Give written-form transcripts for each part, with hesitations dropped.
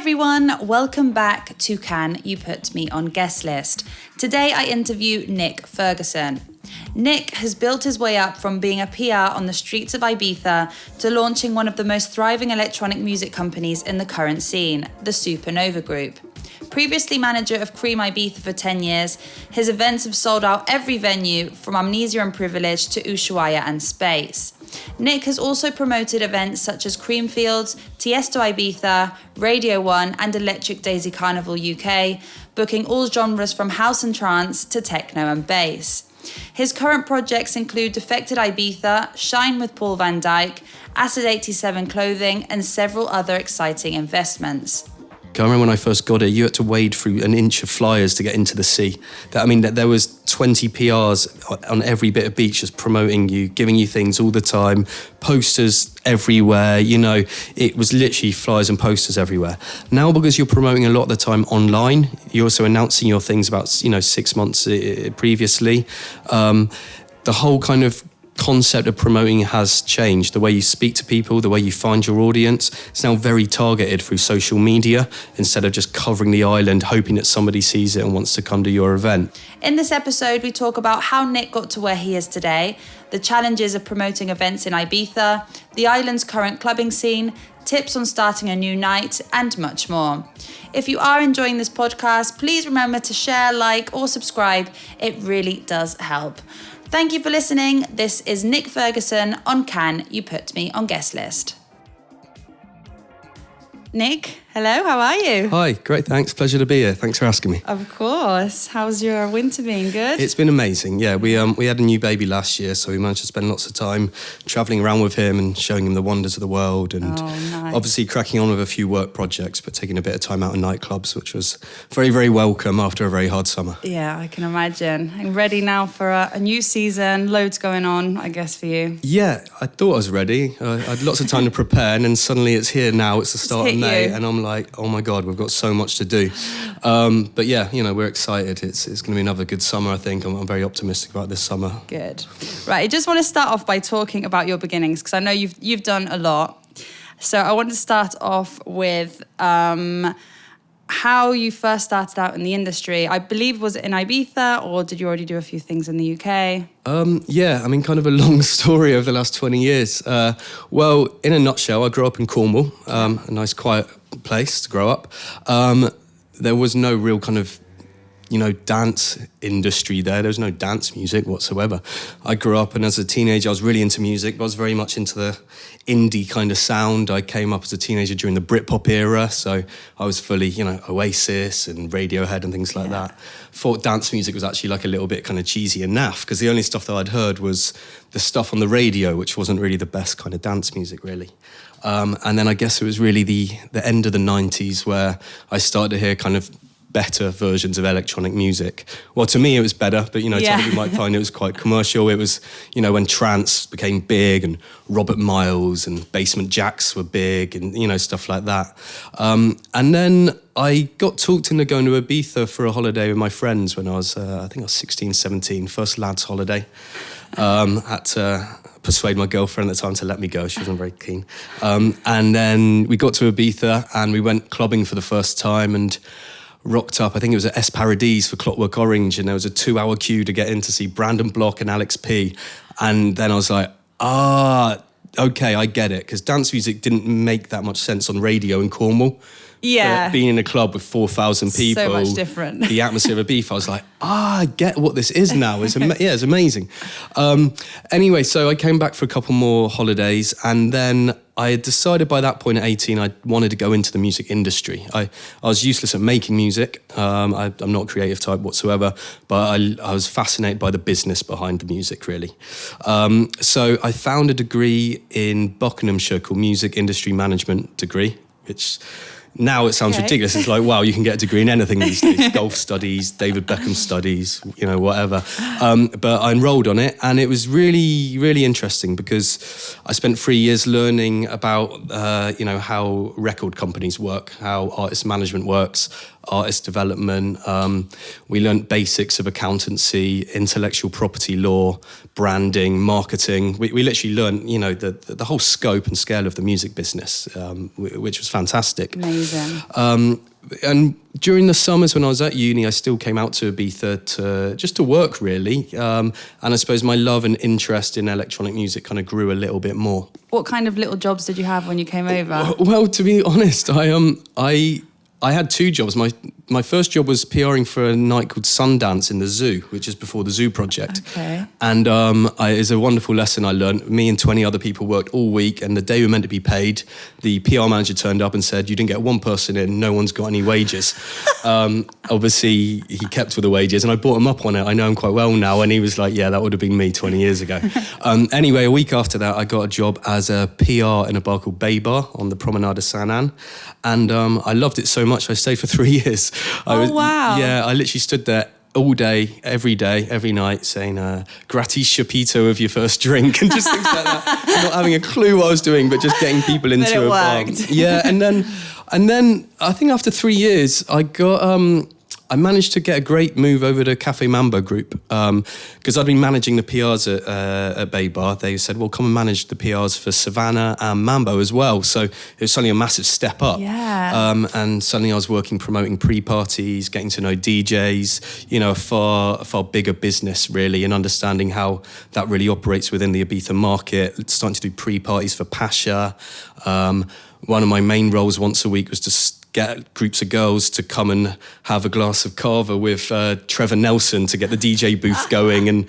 everyone, welcome back to Can You Put Me on Guest List. Today I interview Nick Ferguson. Nick has built his way up from being a PR on the streets of Ibiza to launching one of the most thriving electronic music companies in the current scene, the Supernova Group. Previously manager of Cream Ibiza for 10 years, his events have sold out every venue from Amnesia and Privilege to Ushuaia and Space. Nick has also promoted events such as Creamfields, Tiesto Ibiza, Radio 1 and Electric Daisy Carnival UK, booking all genres from house and trance to techno and bass. His current projects include Defected Ibiza, Shine with Paul Van Dyk, Acid 87 Clothing and several other exciting investments. I remember when I first got it, you had to wade through an inch of flyers to get into the sea. There was 20 PRs on every bit of beach just promoting you, giving you things all the time, posters everywhere, it was literally flyers and posters everywhere. Now, because you're promoting a lot of the time online, you're also announcing your things about, 6 months previously. The whole kind of concept of promoting has changed. The way you speak to people, the way you find your audience, it's now very targeted through social media instead of just covering the island, hoping that somebody sees it and wants to come to your event. In this episode, we talk about how Nick got to where he is today, the challenges of promoting events in Ibiza, the island's current clubbing scene, tips on starting a new night, and much more. If you are enjoying this podcast, please remember to share, like, or subscribe. It really does help. Thank you for listening. This is Nick Ferguson on Can You Put Me on Guest List. Nick, hello, how are you? Hi, great, thanks. Pleasure to be here. Thanks for asking me. Of course. How's your winter been? Good? It's been amazing, yeah. We had a new baby last year, so we managed to spend lots of time travelling around with him and showing him the wonders of the world and nice. Obviously cracking on with a few work projects, but taking a bit of time out in nightclubs, which was very, very welcome after a very hard summer. Yeah, I can imagine. I'm ready now for a new season, loads going on, I guess, for you. Yeah, I thought I was ready. I had lots of time to prepare, and then suddenly it's here now, it's the start of May, and I'm like, oh my God, we've got so much to do. But yeah, we're excited. It's going to be another good summer, I think. I'm very optimistic about this summer. Good. Right, I just want to start off by talking about your beginnings, because I know you've done a lot. So I want to start off with how you first started out in the industry. I believe, was it in Ibiza, or did you already do a few things in the UK? Kind of a long story over the last 20 years. Well, in a nutshell, I grew up in Cornwall, a nice quiet place to grow up. There was no real kind of, dance industry there. There was no dance music whatsoever. I grew up, and as a teenager, I was really into music, but I was very much into the indie kind of sound. I came up as a teenager during the Britpop era, so I was fully, Oasis and Radiohead and things like that. Thought dance music was actually like a little bit kind of cheesy and naff, because the only stuff that I'd heard was the stuff on the radio, which wasn't really the best kind of dance music, really. And then I guess it was really the end of the 90s where I started to hear kind of better versions of electronic music. Well, to me it was better, but some people might find it was quite commercial. It was, when trance became big and Robert Miles and Basement Jaxx were big and, stuff like that. And then I got talked into going to Ibiza for a holiday with my friends when I was, I think I was 16, 17, first lads holiday. Had to persuade my girlfriend at the time to let me go. She wasn't very keen. And then we got to Ibiza and we went clubbing for the first time and rocked up. I think it was at Es Paradis for Clockwork Orange, and there was a 2-hour queue to get in to see Brandon Block and Alex P. And then I was like, okay, I get it, because dance music didn't make that much sense on radio in Cornwall. Yeah. But being in a club with 4,000 people, so much different. The atmosphere of Ibiza, I was like, I get what this is now. It's amazing. Anyway, so I came back for a couple more holidays, and then I had decided by that point at 18 I wanted to go into the music industry. I was useless at making music. I'm not a creative type whatsoever, but I was fascinated by the business behind the music, really. So I found a degree in Buckinghamshire called Music Industry Management degree, which now it sounds ridiculous. It's like, wow, you can get a degree in anything these days. Golf studies, David Beckham studies, whatever. But I enrolled on it, and it was really, really interesting because I spent 3 years learning about, how record companies work, how artist management works, artist development. We learned basics of accountancy, intellectual property law, branding, marketing. We literally learned, the whole scope and scale of the music business, which was fantastic. Amazing. Amazing. And during the summers when I was at uni, I still came out to Ibiza to work, really. And I suppose my love and interest in electronic music kind of grew a little bit more. What kind of little jobs did you have when you came over? Well, to be honest, I had two jobs. My first job was PRing for a night called Sundance in the Zoo, which is before the Zoo project. Okay. And it was a wonderful lesson I learned. Me and 20 other people worked all week, and the day we were meant to be paid, the PR manager turned up and said, "You didn't get one person in, no one's got any wages." Obviously, he kept with the wages, and I brought him up on it. I know him quite well now, and he was like, "Yeah, that would have been me 20 years ago." Anyway, a week after that, I got a job as a PR in a bar called Bay Bar on the Promenade de Saint-Anne, and I loved it so much I stayed for 3 years. Wow. Yeah, I literally stood there all day, every night, saying gratis chapito of your first drink and just things like that. Not having a clue what I was doing, but just getting people into a bar. Yeah, and then I think after 3 years, I managed to get a great move over to Cafe Mambo Group because I'd been managing the PRs at Bay Bar. They said, "Well, come and manage the PRs for Savannah and Mambo as well." So it was suddenly a massive step up. Yeah. And suddenly I was promoting pre-parties, getting to know DJs, a far bigger business really, and understanding how that really operates within the Ibiza market. Starting to do pre-parties for Pasha. One of my main roles once a week was to get groups of girls to come and have a glass of cava with Trevor Nelson to get the DJ booth going. And,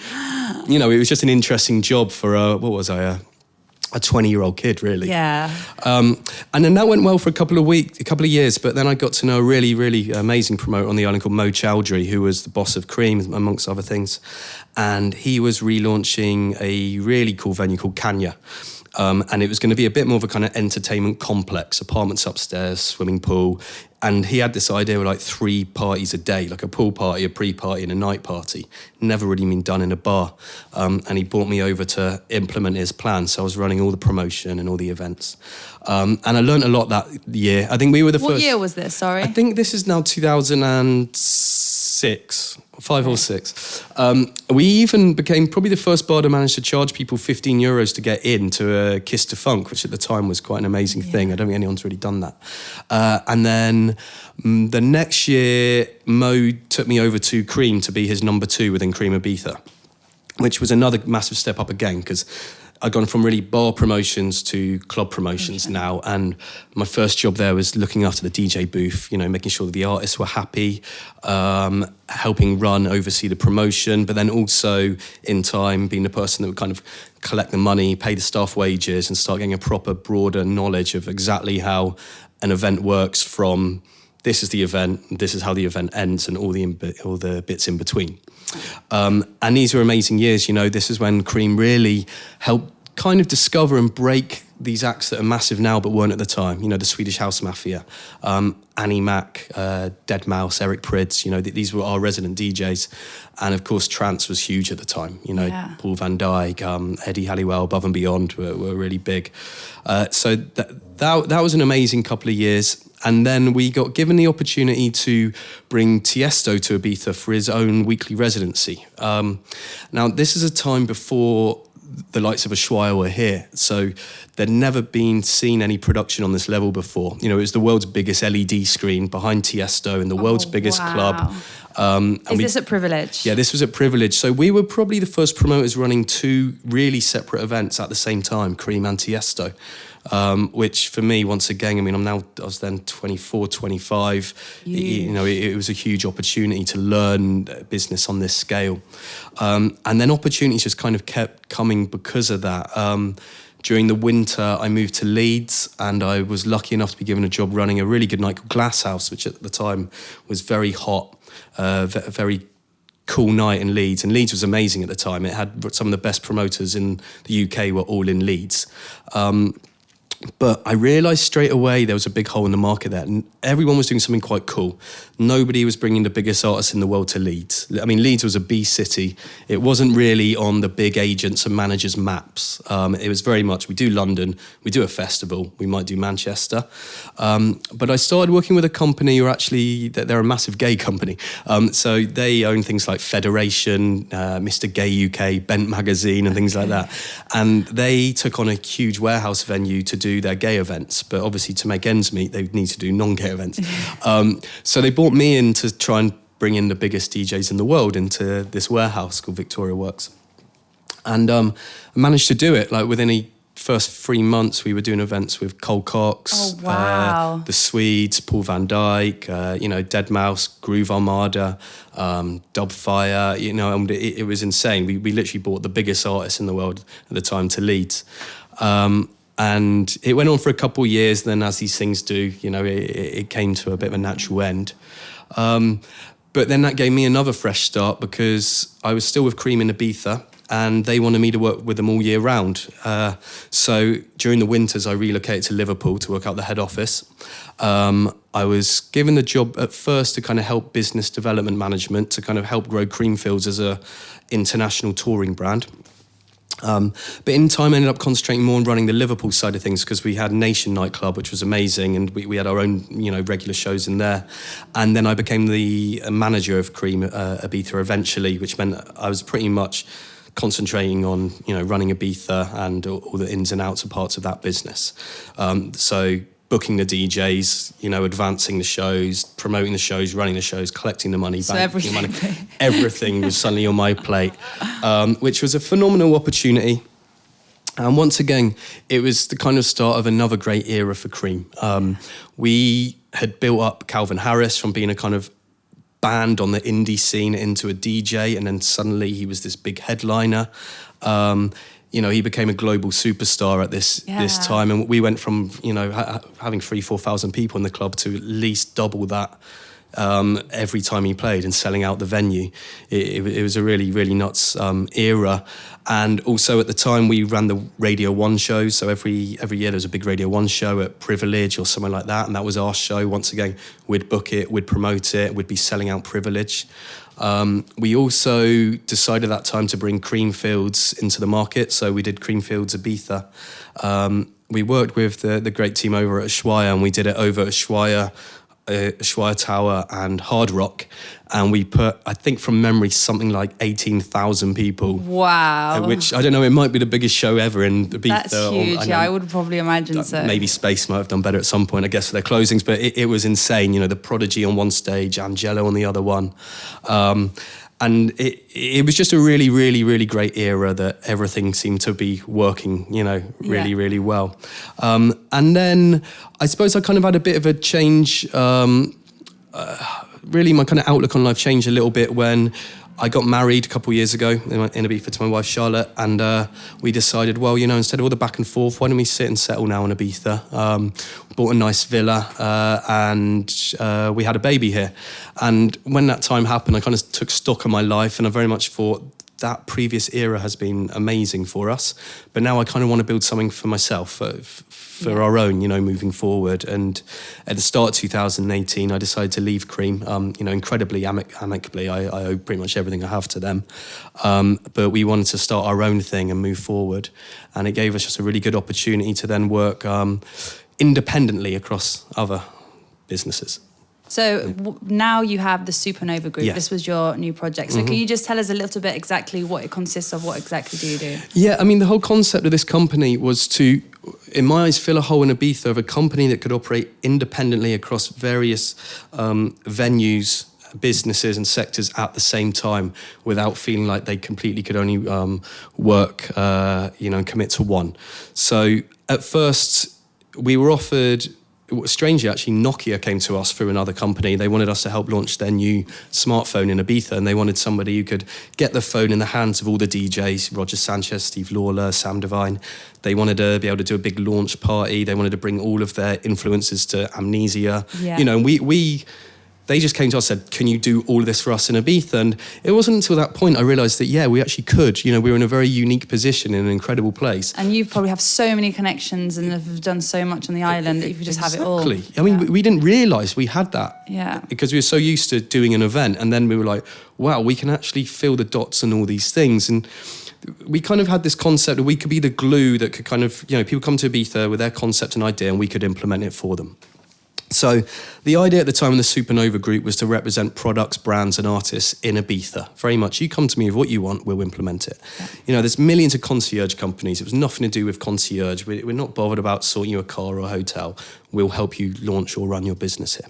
it was just an interesting job for, a 20-year-old kid, really. Yeah. And then that went well for a couple of years, but then I got to know a really, really amazing promoter on the island called Mo Chowdhury, who was the boss of Cream, amongst other things. And he was relaunching a really cool venue called Kanya. And it was going to be a bit more of a kind of entertainment complex, apartments upstairs, swimming pool. And he had this idea of like 3 parties a day, like a pool party, a pre-party and a night party. Never really been done in a bar. And he brought me over to implement his plan. So I was running all the promotion and all the events. And I learned a lot that year. I think we were the first... What year was this, sorry? I think this is now 2006. 5 or 6. We even became probably the first bar to manage to charge people €15 to get in to Kiss to Funk, which at the time was quite an amazing thing. I don't think anyone's really done that. And then the next year, Mo took me over to Cream to be his number 2 within Cream Ibiza, which was another massive step up again, because I'd gone from really bar promotions to club promotions now, and my first job there was looking after the DJ booth, making sure that the artists were happy, helping oversee the promotion, but then also in time being the person that would kind of collect the money, pay the staff wages, and start getting a proper, broader knowledge of exactly how an event works from this is the event, this is how the event ends, and all the bits in between. And these were amazing years. This is when Cream really helped kind of discover and break these acts that are massive now but weren't at the time. The Swedish House Mafia, Annie Mac, Dead Mouse, Eric Prydz. These were our resident DJs. And of course, trance was huge at the time. Paul Van Dyk, Eddie Halliwell, Above and Beyond were really big. So that was an amazing couple of years. And then we got given the opportunity to bring Tiesto to Ibiza for his own weekly residency. Now, this is a time before the likes of Ushuaia were here, so there'd never been seen any production on this level before. It was the world's biggest LED screen behind Tiesto in the world's biggest club. Is this at Privilege? Yeah, this was at Privilege. So we were probably the first promoters running 2 really separate events at the same time, Cream and Tiesto. Which for me, once again, I was then 24, 25. It was a huge opportunity to learn business on this scale. And then opportunities just kind of kept coming because of that. During the winter, I moved to Leeds, and I was lucky enough to be given a job running a really good night called Glass House, which at the time was very hot, very cool night in Leeds. And Leeds was amazing at the time. It had some of the best promoters in the UK were all in Leeds. But I realised straight away there was a big hole in the market there. And everyone was doing something quite cool. Nobody was bringing the biggest artists in the world to Leeds. Leeds was a B city. It wasn't really on the big agents and managers' maps. It was very much, we do London, we do a festival, we might do Manchester. But I started working with a company they're a massive gay company. So they own things like Federation, Mr. Gay UK, Bent Magazine and things like that. And they took on a huge warehouse venue to do do their gay events, but obviously to make ends meet, they need to do non-gay events. So they brought me in to try and bring in the biggest DJs in the world into this warehouse called Victoria Works. And I managed to do it. Like within the first 3 months, we were doing events with Cole Cox, Oh, wow. the Swedes, Paul Van Dyk, Deadmau5, Groove Armada, Dubfire, and it was insane. We literally brought the biggest artists in the world at the time to Leeds. And it went on for a couple of years. Then as these things do, it came to a bit of a natural end. But then that gave me another fresh start because I was still with Cream in Ibiza and they wanted me to work with them all year round. So during the winters, I relocated to Liverpool to work out the head office. I was given the job at first to kind of help business development management, to kind of help grow Creamfields as a international touring brand. But in time, I ended up concentrating more on running the Liverpool side of things because we had Nation nightclub, which was amazing, and we had our own, regular shows in there. And then I became the manager of Cream Ibiza eventually, which meant I was pretty much concentrating on, running Ibiza and all the ins and outs of parts of that business. So booking the DJs, advancing the shows, promoting the shows, running the shows, collecting the money, banking the money. Everything was suddenly on my plate, which was a phenomenal opportunity. And once again, it was the kind of start of another great era for Cream. We had built up Calvin Harris from being a kind of band on the indie scene into a DJ, and then suddenly he was this big headliner. He became a global superstar at this time, and we went from having 3,000-4,000 people in the club to at least double that every time he played and selling out the venue. It was a really, really nuts era. And also at the time we ran the Radio 1 shows, so every year there was a big Radio 1 show at Privilege or somewhere like that, and that was our show. Once again, we'd book it, we'd promote it, we'd be selling out Privilege. We also decided at that time to bring Creamfields into the market, so we did Creamfields Ibiza. We worked with the great team over at Ushuaia, and we did it over Ushuaia Tower and Hard Rock, and we put, I think from memory, something like 18,000 people. Wow. Which, I don't know, it might be the biggest show ever in Ibiza. That's huge, I would probably imagine so. Maybe Space might have done better at some point, I guess, for their closings, but it was insane. The Prodigy on one stage, Angelo on the other one. And it was just a really, really, really great era that everything seemed to be working, really, really well. And then I suppose I kind of had a bit of a change. Really, my kind of outlook on life changed a little bit when I got married a couple of years ago in Ibiza to my wife Charlotte, and we decided, well, instead of all the back and forth, why don't we sit and settle now in Ibiza? Bought a nice villa, and we had a baby here. And when that time happened, I kind of took stock of my life, and I very much thought that previous era has been amazing for us, but now I kind of want to build something for myself, for our own, moving forward. And at the start of 2018, I decided to leave Cream, incredibly amicably. I owe pretty much everything I have to them. But we wanted to start our own thing and move forward. And it gave us just a really good opportunity to then work independently across other businesses. So now you have the Supernova Group. Yeah. This was your new project. So can you just tell us a little bit exactly what it consists of? What exactly do you do? Yeah, I mean, the whole concept of this company was to, in my eyes, fill a hole in Ibiza of a company that could operate independently across various venues, businesses and sectors at the same time without feeling like they completely could only work, and commit to one. So at first we were offered... Strangely, actually, Nokia came to us through another company. They wanted us to help launch their new smartphone in Ibiza, and they wanted somebody who could get the phone in the hands of all the DJs, Roger Sanchez, Steve Lawler, Sam Devine. They wanted to be able to do a big launch party. They wanted to bring all of their influences to Amnesia. Yeah. And they just came to us and said, can you do all of this for us in Ibiza? And it wasn't until that point I realised that, we actually could. We were in a very unique position in an incredible place. And you probably have so many connections and have done so much on the island that you could just have it all. Exactly. I mean, we didn't realise we had that. Yeah. Because we were so used to doing an event, and then we were like, wow, we can actually fill the dots and all these things. And we kind of had this concept that we could be the glue that could kind of, people come to Ibiza with their concept and idea, and we could implement it for them. So the idea at the time of the Supernova Group was to represent products, brands and artists in Ibiza. Very much, you come to me with what you want, we'll implement it. Yeah. You know, there's millions of concierge companies. It was nothing to do with concierge. We're not bothered about sorting you a car or a hotel. We'll help you launch or run your business here.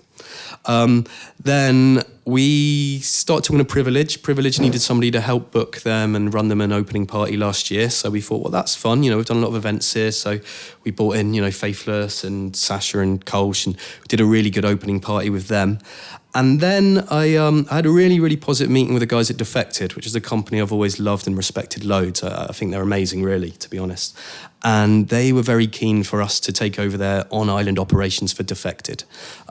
Then we started talking to Privilege. Privilege needed somebody to help book them and run them an opening party last year. So we thought, well, that's fun. You know, we've done a lot of events here. So we brought in, you know, Faithless and Sasha and Kolsch, and we did a really good opening party with them. And then I had a really, really positive meeting with the guys at Defected, which is a company I've always loved and respected loads. I think they're amazing, really, to be honest. And they were very keen for us to take over their on-island operations for Defected.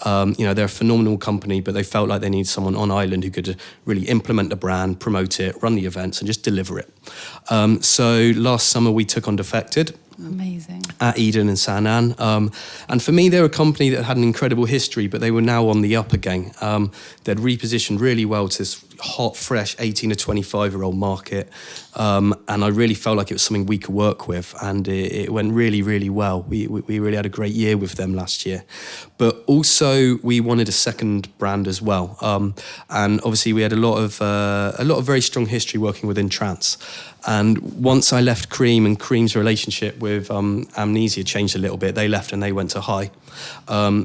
You know, they're a phenomenal company, but they felt like they needed someone on island who could really implement the brand, promote it, run the events, and just deliver it. So last summer we took on Defected. Amazing. At Eden and San An. And for me, they're a company that had an incredible history, but they were now on the up again. They'd repositioned really well to this hot, fresh 18 to 25-year-old market. And I really felt like it was something we could work with. And it went really, really well. We really had a great year with them last year. But also, we wanted a second brand as well. And obviously, we had a lot of very strong history working within trance. And once I left Cream, and Cream's relationship with Amnesia changed a little bit, they left and they went to High.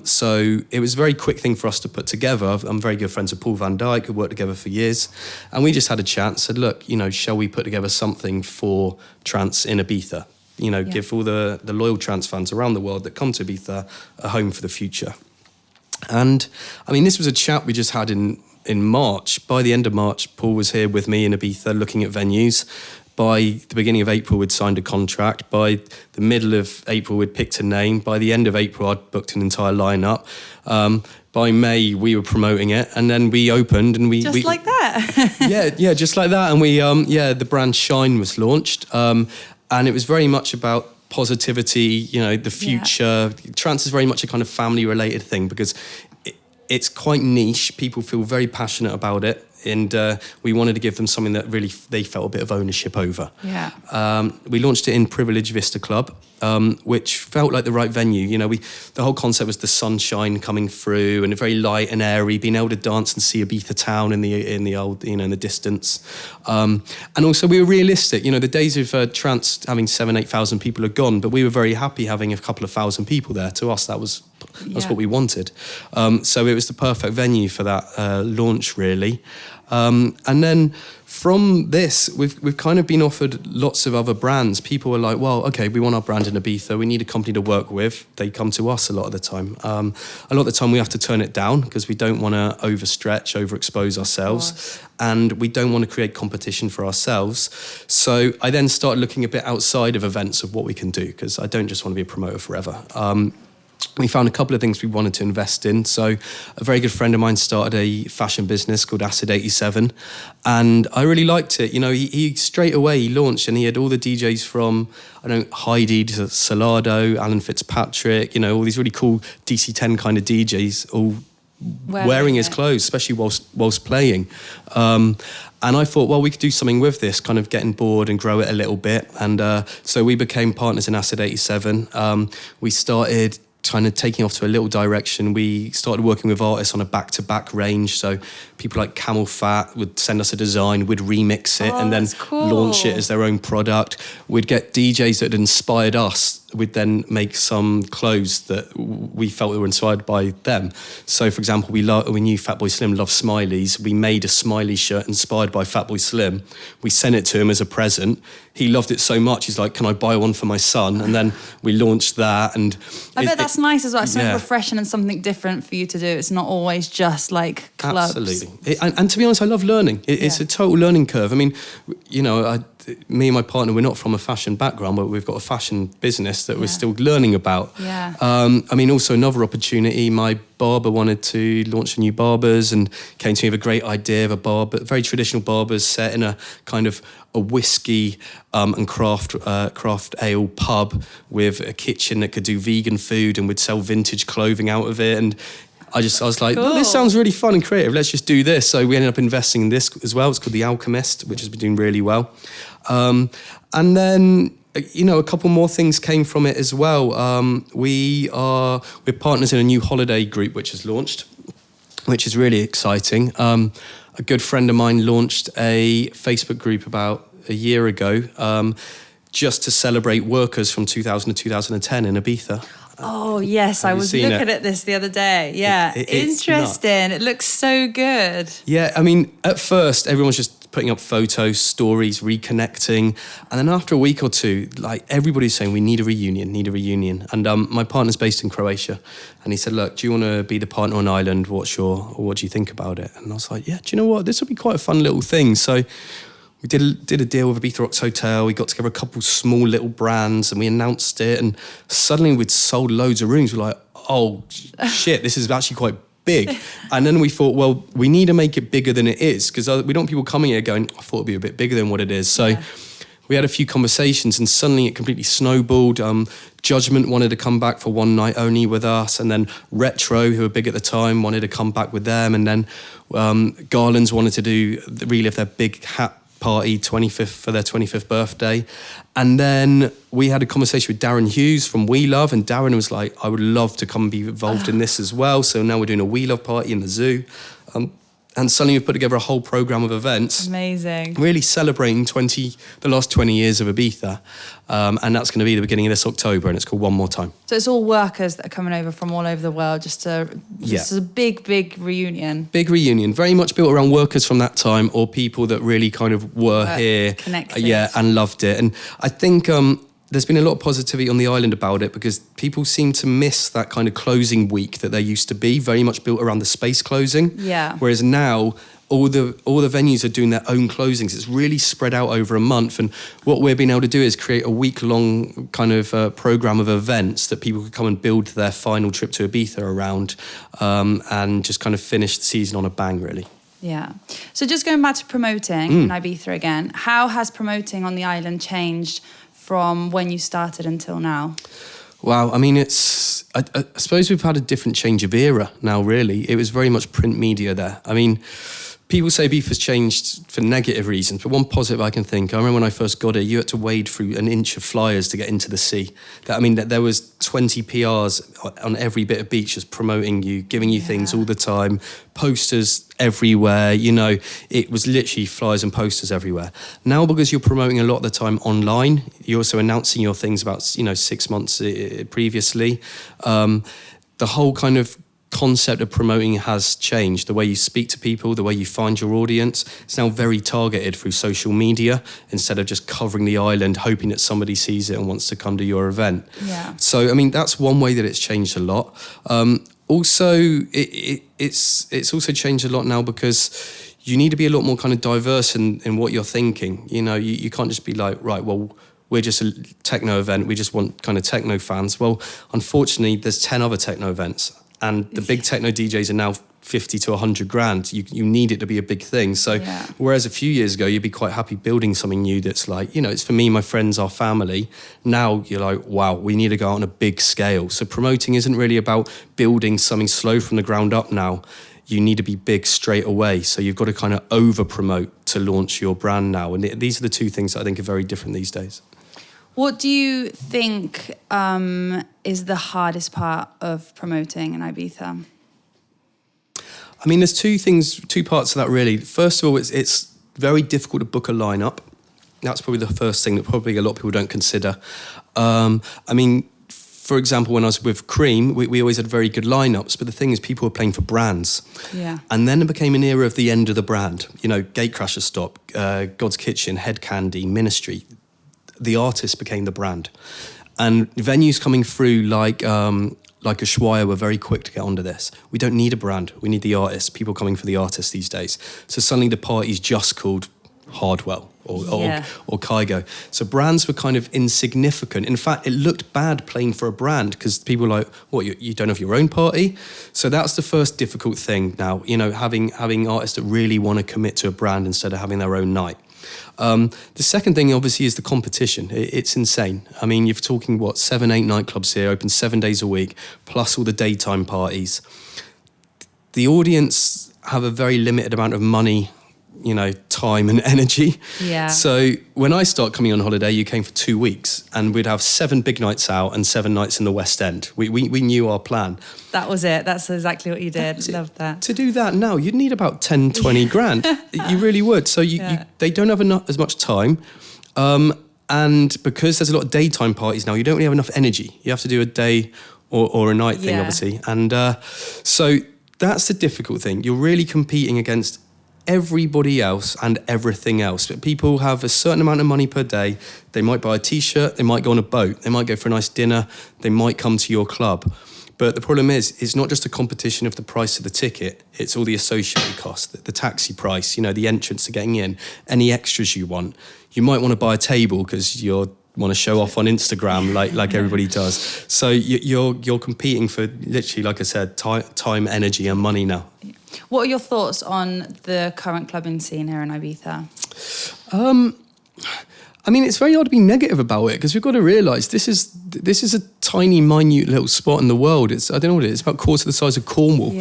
So it was a very quick thing for us to put together. I'm very good friends with Paul Van Dyk, who worked together for years. And we just had a chat and said, look, you know, shall we put together something for trance in Ibiza? You know, give all the loyal trance fans around the world that come to Ibiza a home for the future. And, I mean, this was a chat we just had in March. By the end of March, Paul was here with me in Ibiza looking at venues. By the beginning of April, we'd signed a contract. By the middle of April, we'd picked a name. By the end of April, I'd booked an entire lineup. By May, we were promoting it, and then we opened, and we like that. yeah, just like that. And we the brand Shine was launched, and it was very much about positivity. You know, the future. Yeah. Trance is very much a kind of family-related thing because it's quite niche. People feel very passionate about it. And we wanted to give them something that really they felt a bit of ownership over. Yeah. We launched it in Privilege Vista Club, which felt like the right venue. You know, the whole concept was the sunshine coming through and very light and airy, being able to dance and see Ibiza town in the old, you know, in the distance. And also we were realistic. You know, the days of trance having 7,000-8,000 people are gone, but we were very happy having a couple of thousand people there. To us, that's what we wanted. So it was the perfect venue for that launch, really. And then from this, we've kind of been offered lots of other brands. People were like, well, okay, we want our brand in Ibiza. We need a company to work with. They come to us a lot of the time. A lot of the time we have to turn it down because we don't want to overstretch, overexpose ourselves. And we don't want to create competition for ourselves. So I then started looking a bit outside of events of what we can do because I don't just want to be a promoter forever. We found a couple of things we wanted to invest in. So a very good friend of mine started a fashion business called Acid 87. And I really liked it. You know, he straight away he launched and he had all the DJs from, Heidi to Salado, Alan Fitzpatrick, you know, all these really cool DC-10 kind of DJs all wearing his clothes, especially whilst playing. And I thought, well, we could do something with this, kind of getting bored and grow it a little bit. And so we became partners in Acid 87. We started kind of taking off to a little direction. We started working with artists on a back-to-back range. So people like Camel Fat would send us a design, we'd remix it and then launch it as their own product. We'd get DJs that had inspired us. We'd then make some clothes that we felt were inspired by them. So, for example, we knew Fatboy Slim loved smileys. We made a smiley shirt inspired by Fatboy Slim. We sent it to him as a present. He loved it so much, he's like, can I buy one for my son? And then we launched that. And I bet that's nice as well. It's something refreshing and something different for you to do. It's not always just like clubs. Absolutely. And to be honest, I love learning. It's a total learning curve. I mean, you know, me and my partner, we're not from a fashion background, but we've got a fashion business that we're still learning about. Yeah. I mean, also another opportunity, my barber wanted to launch a new barbers and came to me with a great idea of a barber, very traditional barbers set in a kind of a whiskey and craft ale pub with a kitchen that could do vegan food and would sell vintage clothing out of it. And I was like, cool. This sounds really fun and creative. Let's just do this. So we ended up investing in this as well. It's called The Alchemist, which has been doing really well. And then a couple more things came from it as well. We're partners in a new holiday group which has launched, which is really exciting. A good friend of mine launched a Facebook group about a year ago, just to celebrate workers from 2000 to 2010 in Ibiza. Oh, yes, I was looking at this the other day. Yeah, interesting. It looks so good. Yeah, I mean, at first, everyone's just putting up photos, stories, reconnecting. And then after a week or two, like, everybody's saying, we need a reunion. And my partner's based in Croatia. And he said, look, do you want to be the partner on Island? What do you think about it? And I was like, yeah, do you know what? This would be quite a fun little thing. So we did a deal with Ibiza Rocks Hotel. We got together a couple small little brands and we announced it. And suddenly we'd sold loads of rooms. We're like, oh, shit, this is actually quite big. And then we thought, well, we need to make it bigger than it is, because we don't want people coming here going, I thought it'd be a bit bigger than what it is. So we had a few conversations and suddenly it completely snowballed. Judgment wanted to come back for one night only with us. And then Retro, who were big at the time, wanted to come back with them. And then Garlands wanted to relive their big hat party for their 25th birthday. And then we had a conversation with Darren Hughes from We Love, and Darren was like, I would love to come be involved in this as well. So now we're doing a We Love party in the zoo. And suddenly we've put together a whole program of events. Amazing. Really celebrating the last 20 years of Ibiza. And that's going to be the beginning of this October, and it's called One More Time. So it's all workers that are coming over from all over the world this is a big reunion. Big reunion, very much built around workers from that time, or people that really kind of were here. Connected. And loved it. And I think there's been a lot of positivity on the island about it, because people seem to miss that kind of closing week that there used to be, very much built around the space closing. Yeah. Whereas now all the venues are doing their own closings. It's really spread out over a month. And what we're being able to do is create a week-long kind of program of events that people could come and build their final trip to Ibiza around, and just kind of finish the season on a bang, really. Yeah. So just going back to promoting in Ibiza again, how has promoting on the island changed from when you started until now? Wow, I mean, I suppose we've had a different change of era now, really. It was very much print media there. I mean, people say Ibiza's changed for negative reasons, but one positive I can think, I remember when I first got it, you had to wade through an inch of flyers to get into the sea. There was 20 PRs on every bit of beach just promoting you, giving you things all the time, posters everywhere, it was literally flyers and posters everywhere. Now, because you're promoting a lot of the time online, you're also announcing your things about, 6 months previously. The whole kind of concept of promoting has changed. The way you speak to people, the way you find your audience, it's now very targeted through social media instead of just covering the island, hoping that somebody sees it and wants to come to your event. Yeah. So, that's one way that it's changed a lot. Also, it's also changed a lot now because you need to be a lot more kind of diverse in what you're thinking. You can't just be like, right, well, we're just a techno event, we just want kind of techno fans. Well, unfortunately, there's 10 other techno events. And the big techno DJs are now 50 to 100 grand. You need it to be a big thing. So whereas a few years ago, you'd be quite happy building something new that's like, it's for me, my friends, our family. Now you're like, wow, we need to go out on a big scale. So promoting isn't really about building something slow from the ground up now. You need to be big straight away. So you've got to kind of over-promote to launch your brand now. And these are the two things that I think are very different these days. What do you think is the hardest part of promoting in Ibiza? There's two parts of that really. First of all, it's very difficult to book a lineup. That's probably the first thing that probably a lot of people don't consider. For example, when I was with Cream, we always had very good lineups, but the thing is people were playing for brands. Yeah. And then it became an era of the end of the brand. Gatecrasher Stop, God's Kitchen, Head Candy, Ministry. The artist became the brand. And venues coming through like Ushuaia were very quick to get onto this. We don't need a brand, we need the artist, people coming for the artist these days. So suddenly the party's just called Hardwell or Kygo. So brands were kind of insignificant. In fact, it looked bad playing for a brand because people were like, what, you don't have your own party? So that's the first difficult thing now, having artists that really want to commit to a brand instead of having their own night. The second thing, obviously, is the competition. It's insane. You're talking, 7-8 nightclubs here, open 7 days a week, plus all the daytime parties. The audience have a very limited amount of money time and energy. Yeah. So when I start coming on holiday, you came for 2 weeks and we'd have 7 big nights out and 7 nights in the West End. We knew our plan. That was it. That's exactly what you did. Love that. To do that now, you'd need about 10, 20 grand. You really would. So they don't have as much time. And because there's a lot of daytime parties now, you don't really have enough energy. You have to do a day or a night thing, obviously. And so that's the difficult thing. You're really competing against everybody else and everything else. But people have a certain amount of money per day. They might buy a T-shirt, they might go on a boat, they might go for a nice dinner, they might come to your club. But the problem is, it's not just a competition of the price of the ticket, it's all the associated costs, the taxi price, the entrance to getting in, any extras you want. You might want to buy a table because you want to show off on Instagram like everybody does. So you're competing for literally, like I said, time, energy and money now. What are your thoughts on the current clubbing scene here in Ibiza? It's very hard to be negative about it because we've got to realise this is a tiny, minute little spot in the world. I don't know what it is. It's about a quarter the size of Cornwall,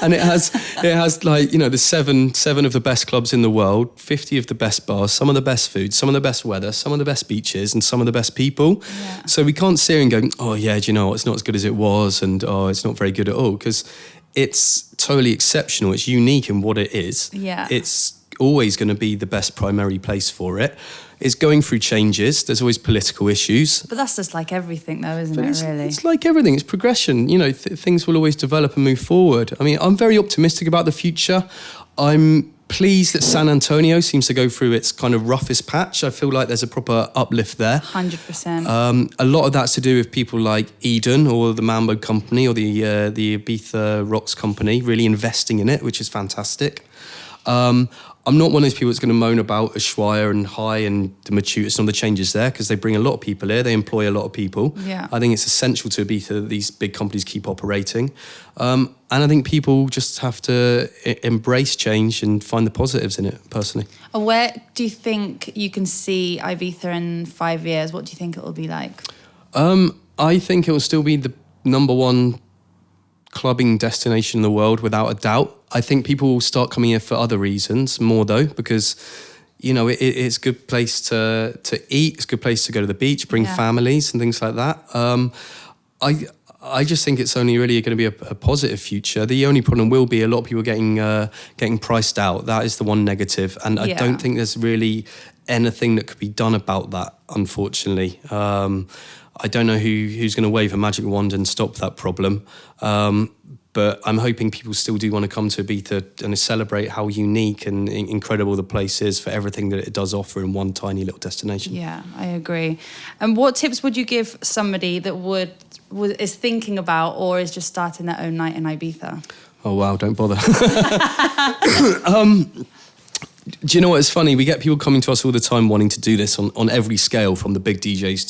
and it has the seven of the best clubs in the world, 50 of the best bars, some of the best food, some of the best weather, some of the best beaches, and some of the best people. Yeah. So we can't sit here and go, oh yeah, do you know what? It's not as good as it was, and oh, it's not very good at all, because it's totally exceptional. It's unique in what it is. Yeah. It's always going to be the best primary place for it. It's going through changes. There's always political issues. But that's just like everything, though, isn't it, really? It's like everything. It's progression. Things will always develop and move forward. I'm very optimistic about the future. I'm pleased that San Antonio seems to go through its kind of roughest patch. I feel like there's a proper uplift there. 100%. A lot of that's to do with people like Eden or the Mambo Company or the Ibiza Rocks Company really investing in it, which is fantastic. I'm not one of those people that's going to moan about Ushuaia and High and the Matutus and all the changes there, because they bring a lot of people here. They employ a lot of people. Yeah. I think it's essential to Ibiza that these big companies keep operating. And I think people just have to embrace change and find the positives in it, personally. Where do you think you can see Ibiza in 5 years? What do you think it will be like? I think it will still be the number one clubbing destination in the world, without a doubt. I think people will start coming here for other reasons more, though, because it's a good place to eat. It's a good place to go to the beach, bring families and things like that. I just think it's only really going to be a positive future. The only problem will be a lot of people getting priced out. That is the one negative, and I don't think there's really anything that could be done about that, unfortunately. I don't know who's going to wave a magic wand and stop that problem. But I'm hoping people still do want to come to Ibiza and celebrate how unique and incredible the place is for everything that it does offer in one tiny little destination. Yeah, I agree. And what tips would you give somebody that is thinking about or is just starting their own night in Ibiza? Oh, wow, don't bother. Do you know what? It's funny. We get people coming to us all the time wanting to do this on every scale, from the big DJs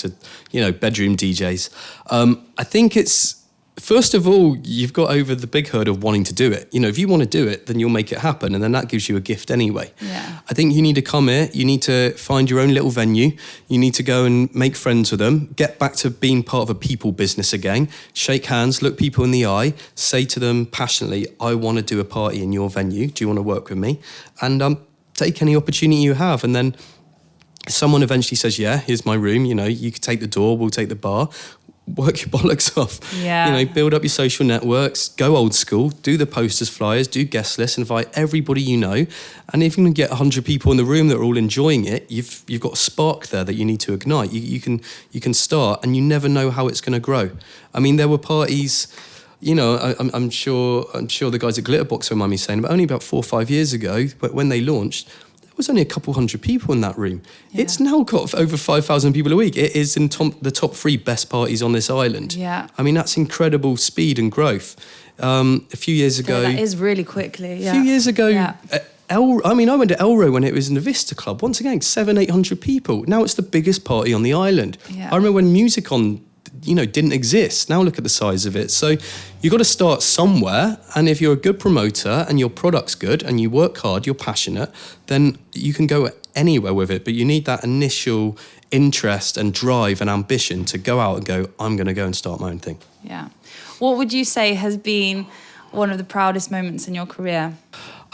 to, bedroom DJs. I think it's, first of all, you've got over the big hurdle of wanting to do it. If you want to do it, then you'll make it happen. And then that gives you a gift anyway. Yeah. I think you need to come here. You need to find your own little venue. You need to go and make friends with them. Get back to being part of a people business again. Shake hands, look people in the eye. Say to them passionately, I want to do a party in your venue. Do you want to work with me? And take any opportunity you have. And then someone eventually says, yeah, here's my room. You could take the door, we'll take the bar. Work your bollocks off. Yeah. Build up your social networks, go old school, do the posters, flyers, do guest lists, invite everybody you know. And if you can get 100 people in the room that are all enjoying it, you've got a spark there that you need to ignite. You can start, and you never know how it's going to grow. There were parties, I'm sure the guys at Glitterbox won't mind me saying, but only about 4 or 5 years ago, when they launched, there was only a couple hundred people in that room. Yeah. It's now got over 5,000 people a week. It is in the top 3 best parties on this island. Yeah. That's incredible speed and growth. A few years ago... that is really quickly, yeah. A few years ago... Yeah. I went to Elro when it was in the Vista Club. Once again, 700-800 people. Now it's the biggest party on the island. Yeah. I remember when Musicon didn't exist. Now look at the size of it. So you've got to start somewhere. And if you're a good promoter and your product's good and you work hard, you're passionate, then you can go anywhere with it. But you need that initial interest and drive and ambition to go out and go, I'm going to go and start my own thing. Yeah. What would you say has been one of the proudest moments in your career?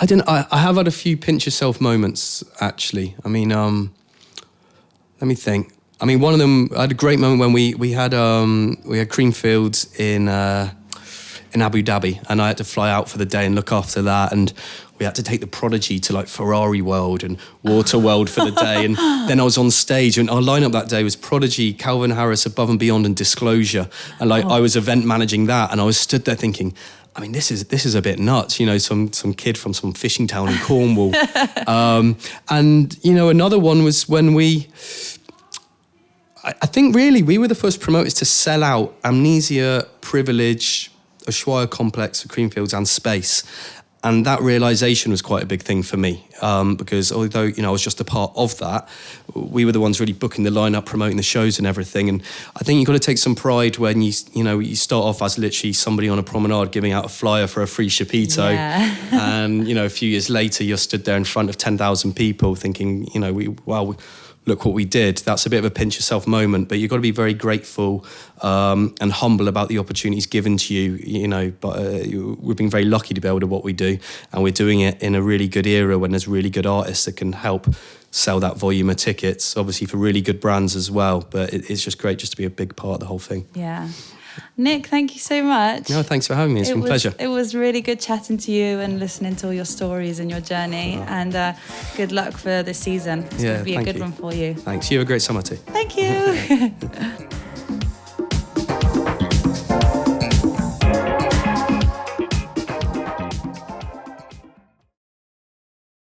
I didn't. I have had a few pinch yourself moments, actually. I mean, let me think. I mean, one of them, I had a great moment when we had Creamfields in Abu Dhabi, and I had to fly out for the day and look after that, and we had to take the Prodigy to like Ferrari World and Water World for the day, and then I was on stage, and our lineup that day was Prodigy, Calvin Harris, Above and Beyond, and Disclosure, and like I was event managing that, and I was stood there thinking, I mean, this is a bit nuts, you know, some kid from some fishing town in Cornwall. And, you know, another one was when I think really we were the first promoters to sell out Amnesia, Privilege, Ushuaia Complex for Creamfields and Space. And that realisation was quite a big thing for me, because although, you know, I was just a part of that, we were the ones really booking the lineup, promoting the shows and everything. And I think you've got to take some pride when you start off as literally somebody on a promenade giving out a flyer for a free Chapito. Yeah. And, you know, a few years later, you're stood there in front of 10,000 people thinking, you know, look what we did. That's a bit of a pinch yourself moment, but you've got to be very grateful and humble about the opportunities given to you. You know, but we've been very lucky to be able to do what we do, and we're doing it in a really good era when there's really good artists that can help sell that volume of tickets, obviously for really good brands as well. But it's just great just to be a big part of the whole thing. Yeah. Nick, thank you so much. No, thanks for having me. It's been a pleasure. It was really good chatting to you and listening to all your stories and your journey. And good luck for this season. It's going to be a good one for you. Thanks. You have a great summer too. Thank you.